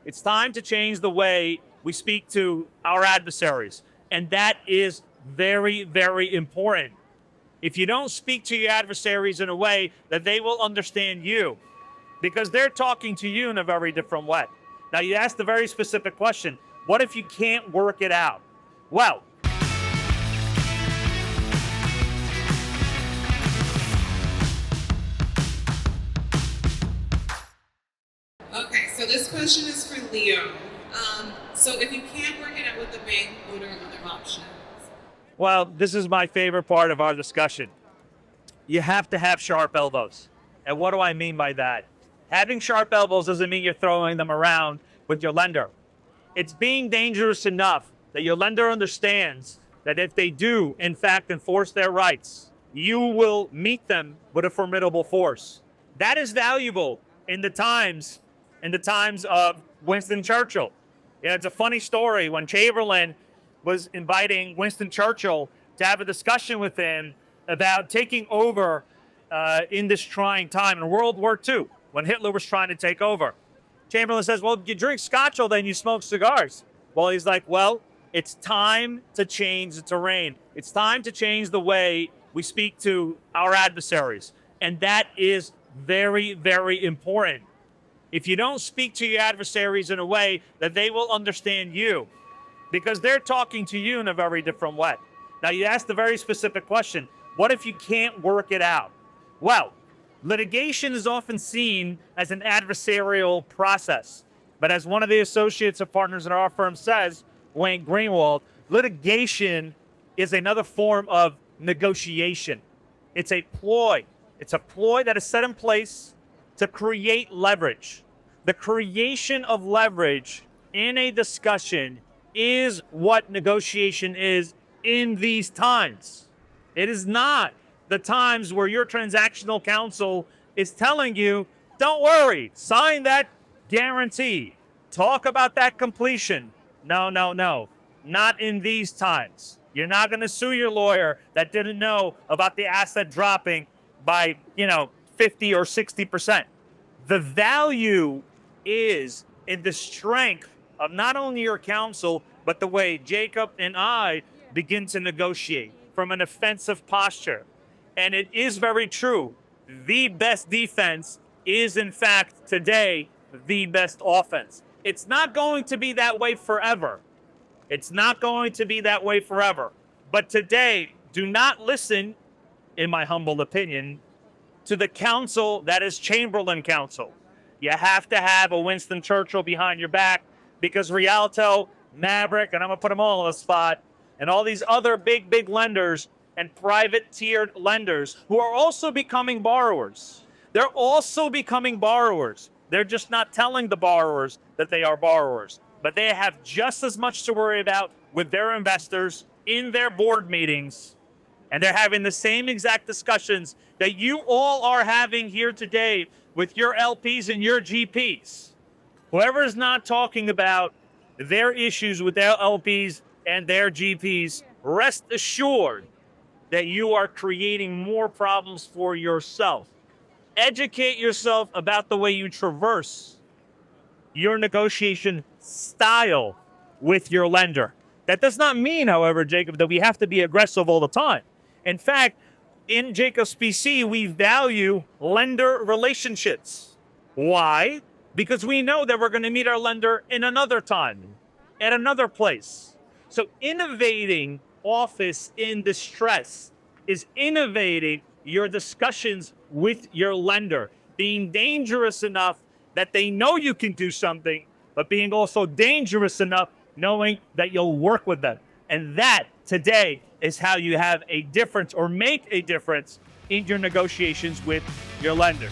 It's time to change the way we speak to our adversaries. And that is very, very important. If you don't speak to your adversaries in a way that they will understand you, because they're talking to you in a very different way. Now, you asked a very specific question. What if you can't work it out? Well, Okay, so this question is for Leo. So if you can't work it out with the bank, what are other options? well, this is my favorite part of our discussion. You have to have sharp elbows. And what do I mean by that? Having sharp elbows doesn't mean you're throwing them around with your lender. It's being dangerous enough that your lender understands that if they do, in fact, enforce their rights, you will meet them with a formidable force. That is valuable in the times of Winston Churchill. Yeah, it's a funny story when Chamberlain was inviting Winston Churchill to have a discussion with him about taking over in this trying time in World War II when Hitler was trying to take over. Chamberlain says, well, you drink scotch all day and you smoke cigars. Well, he's like, well, it's time to change the terrain. It's time to change the way we speak to our adversaries. And that is very, very important. If you don't speak to your adversaries in a way that they will understand you, because they're talking to you in a very different way. Now, you asked a very specific question. What if you can't work it out? Well, litigation is often seen as an adversarial process. But as one of the associates or partners in our firm says, Wayne Greenwald, litigation is another form of negotiation. It's a ploy. It's a ploy that is set in place to create leverage. The creation of leverage in a discussion is what negotiation is in these times. It is not the times where your transactional counsel is telling you, don't worry, sign that guarantee, talk about that completion. No, no, no, not in these times. You're not going to sue your lawyer that didn't know about the asset dropping by, 50 or 60%. The value is in the strength of not only your counsel, but the way Jacob and I begin to negotiate from an offensive posture. And it is very true. The best defense is, in fact, today, the best offense. It's not going to be that way forever. It's not going to be that way forever. But today, do not listen, in my humble opinion, to the counsel that is Chamberlain counsel. You have to have a Winston Churchill behind your back because Rialto, Maverick, and I'm going to put them all on the spot, and all these other big, big lenders and private tiered lenders who are also becoming borrowers. They're also becoming borrowers. They're just not telling the borrowers that they are borrowers, but they have just as much to worry about with their investors in their board meetings. And they're having the same exact discussions that you all are having here today with your LPs and your GPs. Whoever is not talking about their issues with their LPs and their GPs, rest assured that you are creating more problems for yourself. Educate yourself about the way you traverse your negotiation style with your lender. That does not mean, however, Jacob, that we have to be aggressive all the time. In fact, in Jacobs P.C., we value lender relationships. Why? Because we know that we're going to meet our lender in another time, at another place. So innovating office in distress is innovating your discussions with your lender, being dangerous enough that they know you can do something, but being also dangerous enough knowing that you'll work with them. And that today is how you have a difference or make a difference in your negotiations with your lenders.